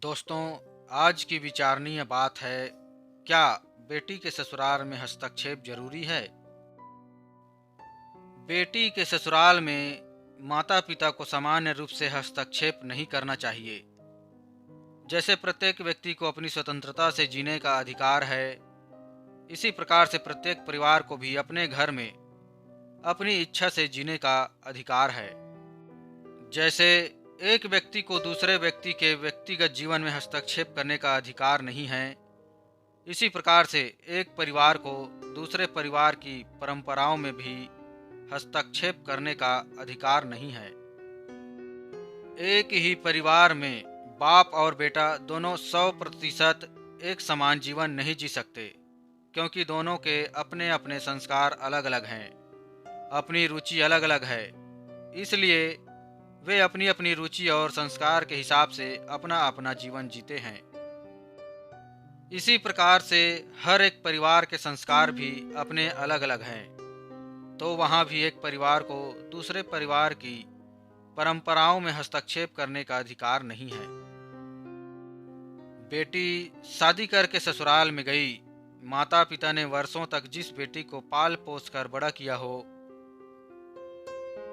दोस्तों, आज की विचारणीय बात है, क्या बेटी के ससुराल में हस्तक्षेप जरूरी है? बेटी के ससुराल में माता पिता को सामान्य रूप से हस्तक्षेप नहीं करना चाहिए। जैसे प्रत्येक व्यक्ति को अपनी स्वतंत्रता से जीने का अधिकार है, इसी प्रकार से प्रत्येक परिवार को भी अपने घर में अपनी इच्छा से जीने का अधिकार है। जैसे एक व्यक्ति को दूसरे व्यक्ति के व्यक्तिगत जीवन में हस्तक्षेप करने का अधिकार नहीं है, इसी प्रकार से एक परिवार को दूसरे परिवार की परंपराओं में भी हस्तक्षेप करने का अधिकार नहीं है। एक ही परिवार में बाप और बेटा दोनों 100% एक समान जीवन नहीं जी सकते, क्योंकि दोनों के अपने अपने संस्कार अलग अलग हैं, अपनी रुचि अलग अलग है। इसलिए वे अपनी अपनी रुचि और संस्कार के हिसाब से अपना अपना जीवन जीते हैं। इसी प्रकार से हर एक परिवार के संस्कार भी अपने अलग अलग हैं, तो वहाँ भी एक परिवार को दूसरे परिवार की परंपराओं में हस्तक्षेप करने का अधिकार नहीं है। बेटी शादी करके ससुराल में गई, माता पिता ने वर्षों तक जिस बेटी को पाल पोस कर बड़ा किया हो,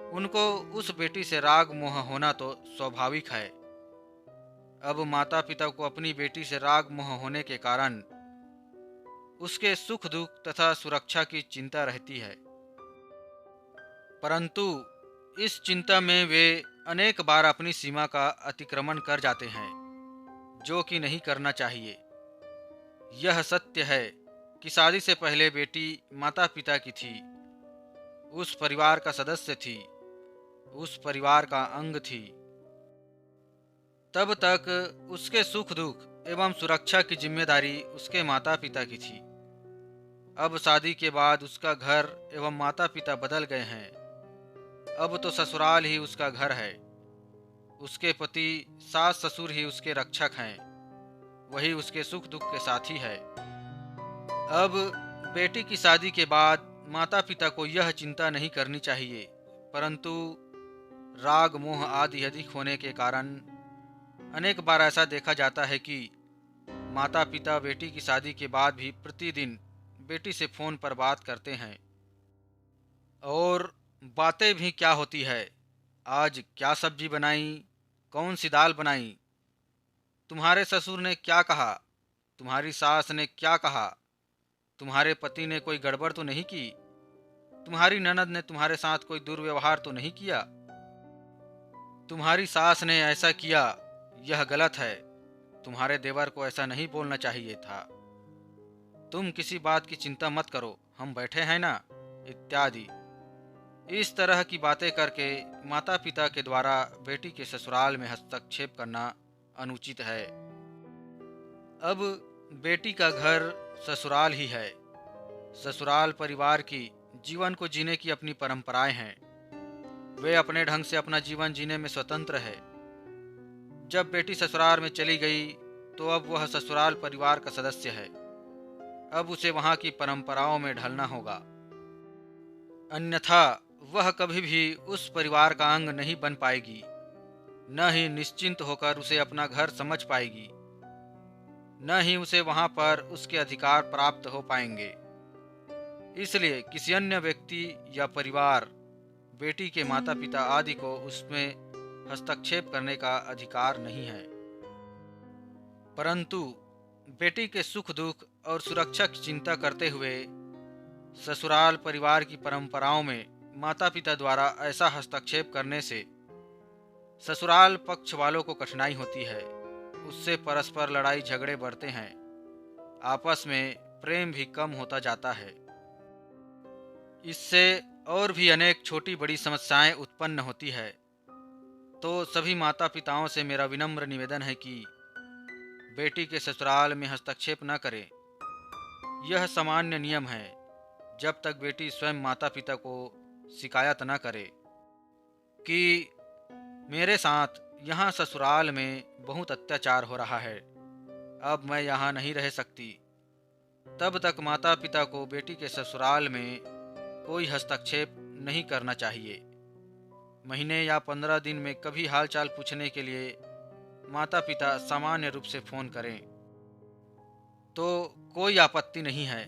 उनको उस बेटी से राग मोह होना तो स्वाभाविक है। अब माता पिता को अपनी बेटी से राग मोह होने के कारण उसके सुख दुख तथा सुरक्षा की चिंता रहती है, परंतु इस चिंता में वे अनेक बार अपनी सीमा का अतिक्रमण कर जाते हैं, जो कि नहीं करना चाहिए। यह सत्य है कि शादी से पहले बेटी माता पिता की थी, उस परिवार का सदस्य थी, उस परिवार का अंग थी। तब तक उसके सुख दुख एवं सुरक्षा की जिम्मेदारी उसके माता पिता की थी। अब शादी के बाद उसका घर एवं माता पिता बदल गए हैं। अब तो ससुराल ही उसका घर है। उसके पति सास ससुर ही उसके रक्षक हैं, वही उसके सुख दुख के साथी है। अब बेटी की शादी के बाद माता पिता को यह चिंता नहीं करनी चाहिए, परंतु राग मोह आदि अधिक होने के कारण अनेक बार ऐसा देखा जाता है कि माता पिता बेटी की शादी के बाद भी प्रतिदिन बेटी से फोन पर बात करते हैं, और बातें भी क्या होती है, आज क्या सब्जी बनाई, कौन सी दाल बनाई, तुम्हारे ससुर ने क्या कहा, तुम्हारी सास ने क्या कहा, तुम्हारे पति ने कोई गड़बड़ तो नहीं की, तुम्हारी ननद ने तुम्हारे साथ कोई दुर्व्यवहार तो नहीं किया, तुम्हारी सास ने ऐसा किया, यह गलत है, तुम्हारे देवर को ऐसा नहीं बोलना चाहिए था, तुम किसी बात की चिंता मत करो, हम बैठे हैं ना, इत्यादि। इस तरह की बातें करके माता पिता के द्वारा बेटी के ससुराल में हस्तक्षेप करना अनुचित है। अब बेटी का घर ससुराल ही है। ससुराल परिवार की जीवन को जीने की अपनी परंपराएं हैं। वे अपने ढंग से अपना जीवन जीने में स्वतंत्र है। जब बेटी ससुराल में चली गई तो अब वह ससुराल परिवार का सदस्य है। अब उसे वहां की परंपराओं में ढलना होगा, अन्यथा वह कभी भी उस परिवार का अंग नहीं बन पाएगी, न ही निश्चिंत होकर उसे अपना घर समझ पाएगी, न ही उसे वहां पर उसके अधिकार प्राप्त हो पाएंगे। इसलिए किसी अन्य व्यक्ति या परिवार बेटी के माता पिता आदि को उसमें हस्तक्षेप करने का अधिकार नहीं है, परंतु बेटी के सुख दुख और सुरक्षा की चिंता करते हुए ससुराल परिवार की परंपराओं में माता पिता द्वारा ऐसा हस्तक्षेप करने से ससुराल पक्ष वालों को कठिनाई होती है। उससे परस्पर लड़ाई झगड़े बढ़ते हैं, आपस में प्रेम भी कम होता जाता है। इससे और भी अनेक छोटी बड़ी समस्याएं उत्पन्न होती है। तो सभी माता पिताओं से मेरा विनम्र निवेदन है कि बेटी के ससुराल में हस्तक्षेप न करें। यह सामान्य नियम है, जब तक बेटी स्वयं माता पिता को शिकायत न करे कि मेरे साथ यहाँ ससुराल में बहुत अत्याचार हो रहा है, अब मैं यहाँ नहीं रह सकती। तब तक माता पिता को बेटी के ससुराल में कोई हस्तक्षेप नहीं करना चाहिए। महीने या 15 दिन में कभी हालचाल पूछने के लिए माता पिता सामान्य रूप से फ़ोन करें तो कोई आपत्ति नहीं है।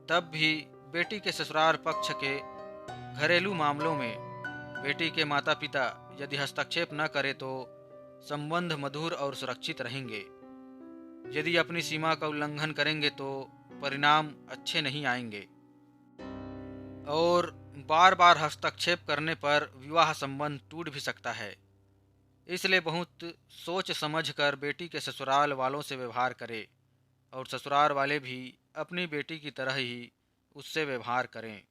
तब भी बेटी के ससुराल पक्ष के घरेलू मामलों में बेटी के माता पिता यदि हस्तक्षेप न करें तो संबंध मधुर और सुरक्षित रहेंगे। यदि अपनी सीमा का उल्लंघन करेंगे तो परिणाम अच्छे नहीं आएंगे। और बार बार हस्तक्षेप करने पर विवाह संबंध टूट भी सकता है। इसलिए बहुत सोच समझ कर बेटी के ससुराल वालों से व्यवहार करें और ससुराल वाले भी अपनी बेटी की तरह ही उससे व्यवहार करें।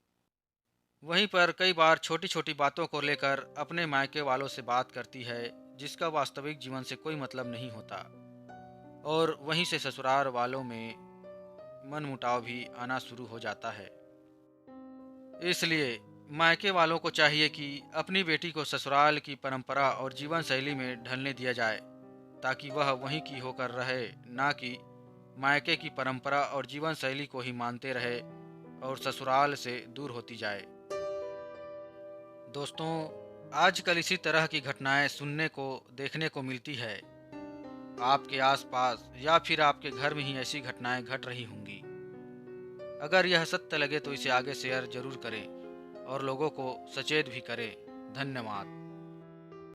वहीं पर कई बार छोटी छोटी बातों को लेकर अपने मायके वालों से बात करती है जिसका वास्तविक जीवन से कोई मतलब नहीं होता, और वहीं से ससुराल वालों में मनमुटाव भी आना शुरू हो जाता है। इसलिए मायके वालों को चाहिए कि अपनी बेटी को ससुराल की परंपरा और जीवन शैली में ढलने दिया जाए ताकि वह वहीं की होकर रहे, ना कि मायके की परंपरा और जीवन शैली को ही मानते रहे और ससुराल से दूर होती जाए। दोस्तों, आजकल इसी तरह की घटनाएं सुनने को देखने को मिलती है। आपके आसपास या फिर आपके घर में ही ऐसी घटनाएं घट रही होंगी। अगर यह सत्य लगे तो इसे आगे शेयर जरूर करें और लोगों को सचेत भी करें। धन्यवाद।